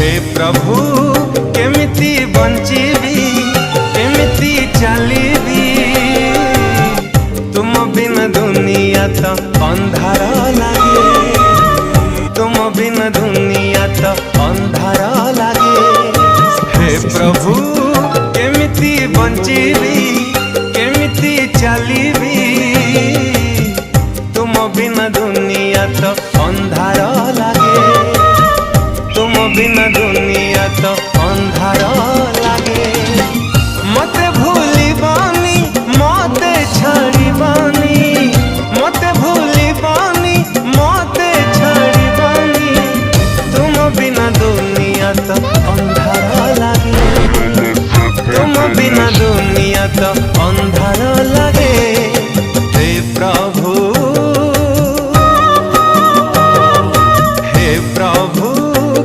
प्रभु केमिति बंचीबी केमिति चलीबी तुम बिन दुनिया तो अंधार लागे तुम बिन दुनिया तो अंधार लागे। हे प्रभु केमिति बंचीबी केमिति चलीबी तुम बिन दुनिया तो अंधार लागे तुम बिन दुनिया